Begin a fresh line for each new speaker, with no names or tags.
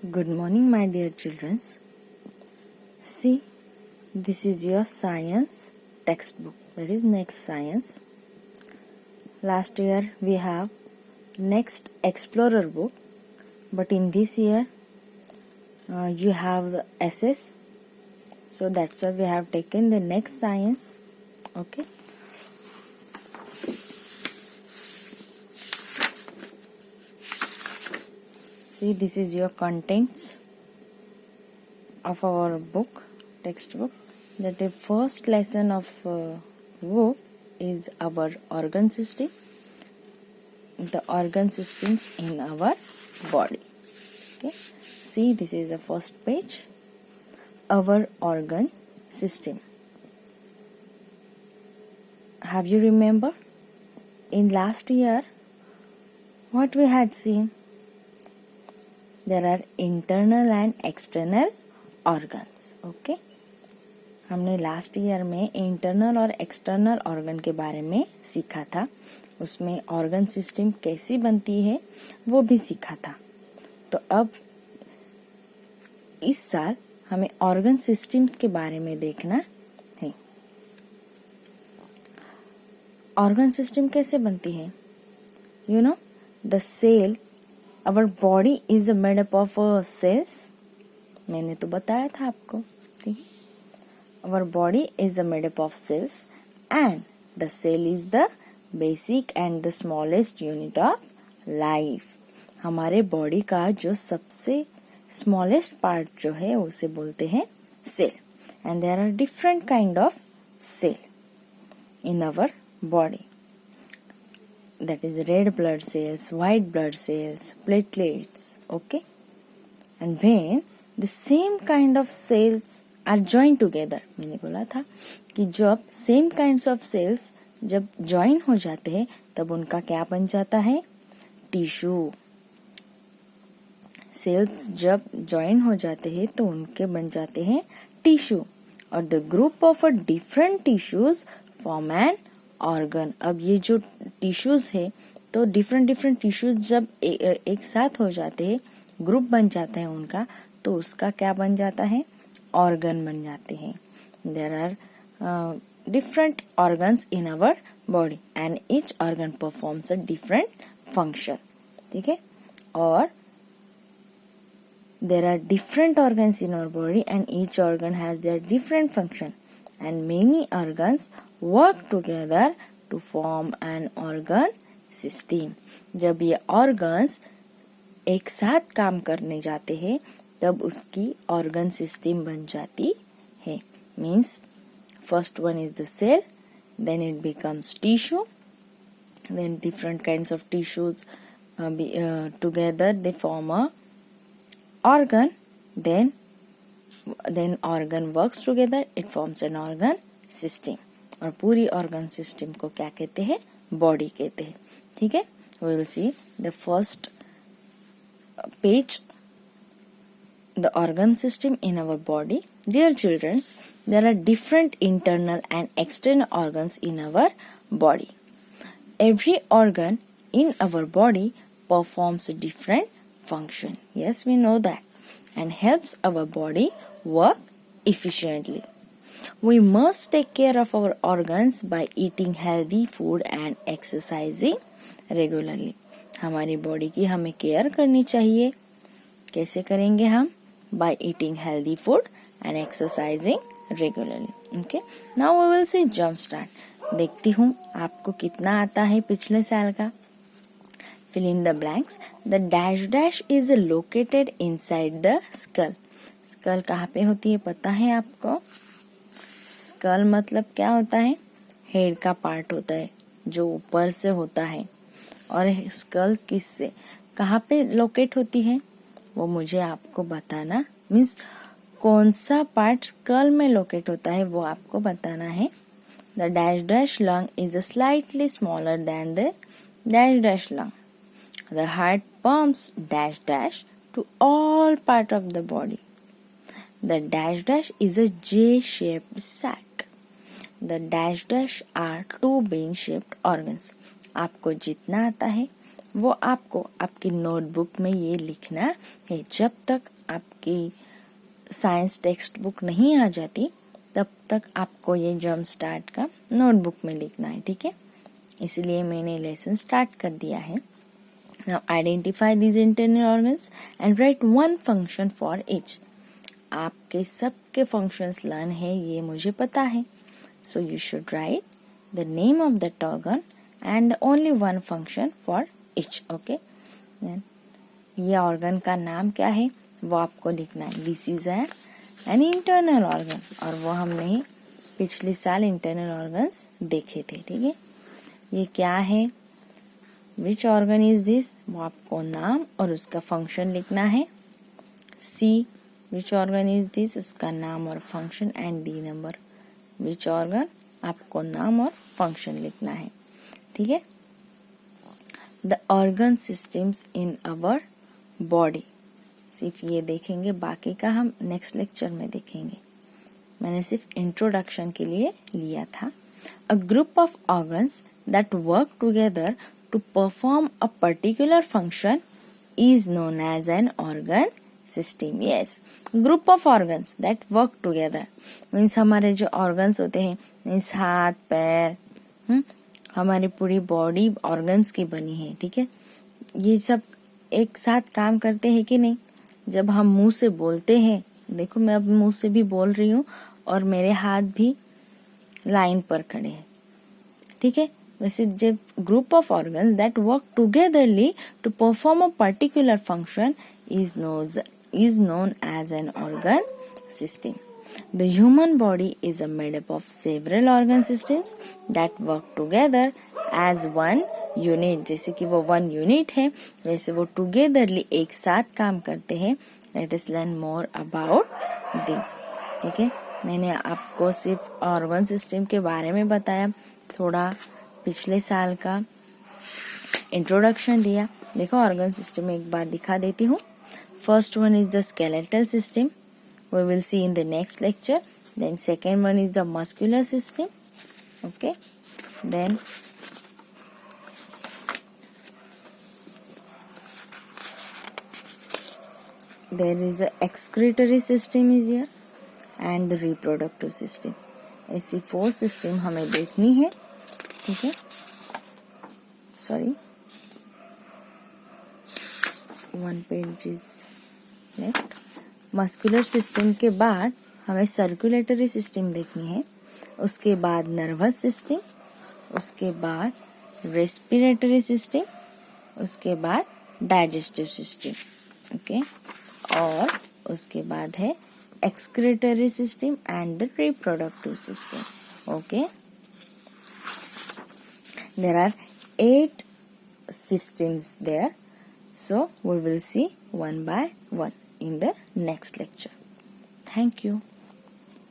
Good morning, my dear children. See, this is your science textbook. That is next science. Last year we have next explorer book, but in this year you have the SS. So that's why we have taken the next science. Okay. See, this is your contents of our book, textbook. That the first lesson of book is our organ system, the organ systems in our body. Okay. See, this is the first page, our organ system. Have you remember in last year what we had seen? There are internal and external organs. Okay हमने last year में internal और external organ के बारे में सीखा था. उसमें organ system कैसी बनती है वो भी सीखा था. तो अब इस साल हमें ऑर्गन सिस्टम्स के बारे में देखना है. ऑर्गन सिस्टम कैसे बनती है? You know the cell, our body is made up of cells. मैंने तो बताया था आपको. ठीक है. Our body is made up of cells and the cell is the basic and the smallest unit of life. हमारे बॉडी का जो सबसे smallest part जो है उसे बोलते हैं cell. And there are different kind of cell in our body. That is red blood cells, white blood cells, platelets. Okay. And when the same kind of cells are joined together, मैंने बोला था कि जब same kinds of cells जब join हो जाते हैं तब उनका क्या बन जाता है? टिश्यू. सेल्स जब join हो जाते हैं तो उनके बन जाते हैं टिश्यू. और the group of different tissues form an organ. अब ये जो टिश्यूज है तो डिफरेंट टिश्यूज जब एक साथ हो जाते हैं, ग्रुप बन जाता है उनका, तो उसका क्या बन जाता है? ऑर्गन बन जाते हैं. There are different organs in our body and each organ performs a different function. ठीक है. और there are different organs in our body and each organ has their different function and many organs work together to form an organ system. जब ये organs एक साथ काम करने जाते हैं तब उसकी organ system बन जाती है. Means first one is the cell, then it becomes tissue, then different kinds of tissues together they form a organ, then organ works together, it forms an organ system. और पूरी organ system को क्या कहते हैं? Body कहते हैं. ठीक है. We will see the first page, the organ system in our body. Dear children, there are different internal and external organs in our body. Every organ in our body performs a different function. Yes, we know that. And helps our body work efficiently. We must take care of our organs by eating healthy food and exercising regularly. हमारी body की हमें care करनी चाहिए. कैसे करेंगे हम? By eating healthy food and exercising regularly. Okay. Now we will see jump start. देखती हूँ आपको कितना आता है पिछले साल का. Fill in the blanks. The dash dash is located inside the skull. Skull कहाँ पे होती है पता है आपको? स्कल मतलब क्या होता है? हेड का पार्ट होता है जो ऊपर से होता है. और स्कल किससे कहाँ पे लोकेट होती है वो मुझे आपको बताना. मीन्स कौन सा पार्ट स्कल में लोकेट होता है वो आपको बताना है. The dash dash lung is slightly smaller than the dash dash lung. The heart pumps dash dash to all part of the body. The dash dash is a J-shaped sac. The dash dash are two bean-shaped organs. आपको जितना आता है वो आपको आपकी notebook में ये लिखना है। जब तक आपकी साइंस टेक्स्ट बुक नहीं आ जाती तब तक आपको ये जंप स्टार्ट का नोटबुक में लिखना है, ठीक है। इसलिए मैंने लेसन स्टार्ट कर दिया है। Now identify these internal organs and write one function for each. आपके सबके functions learn है, ये मुझे पता है। So you should write the name of that organ and only one function for each. Okay? Then ये organ का नाम क्या है वो आपको लिखना है। This is an internal organ और वो हमने पिछले साल internal organs देखे थे, ठीक है। ये क्या है, विच ऑर्गन इज दिस, वो आपको नाम और उसका फंक्शन लिखना है। सी, विच ऑर्गन इज दिस, उसका नाम और function. And D number, which organ, आपको नाम और फंक्शन लिखना है, ठीक है। The organ systems in our body, सिर्फ ये देखेंगे, बाकी का हम नेक्स्ट लेक्चर में देखेंगे। मैंने सिर्फ इंट्रोडक्शन के लिए लिया था। A group of organs that work together to perform a particular function is known as an organ system. Yes, group of organs that work together means हमारे जो organs होते हैं means हाथ पैर, हमारी पूरी बॉडी organs की बनी है, ठीक है। ये सब एक साथ काम करते हैं कि नहीं। जब हम मुंह से बोलते हैं, देखो मैं अब मुंह से भी बोल रही हूँ और मेरे हाथ भी लाइन पर खड़े हैं, ठीक है। वैसे जब group of organs that work togetherly to perform a particular function is known as an organ system. The human body is made up of several organ systems that work together as one unit. जैसे कि वो one unit है, वैसे वो togetherly एक साथ काम करते हैं। Let us learn more about this, ठीक है। मैंने आपको सिर्फ ऑर्गन सिस्टम के बारे में बताया, थोड़ा पिछले साल का इंट्रोडक्शन दिया। देखो ऑर्गन सिस्टम एक बार दिखा देती हूँ। First one is the skeletal system, we will see in the next lecture. Then second one is the muscular system, okay. Then there is a excretory system is here and the reproductive system. ऐसी 4 system हमें देखनी है, ठीक है। Sorry, 1 page is left. Muscular system के बाद हमें circulatory system देखनी है, उसके बाद नर्वस सिस्टम, उसके बाद रेस्पिरेटरी सिस्टम, उसके बाद डाइजेस्टिव सिस्टम, ओके। और उसके बाद है excretory system and the reproductive system, okay. There are 8 systems there, so we will see one by one in the next lecture. Thank you.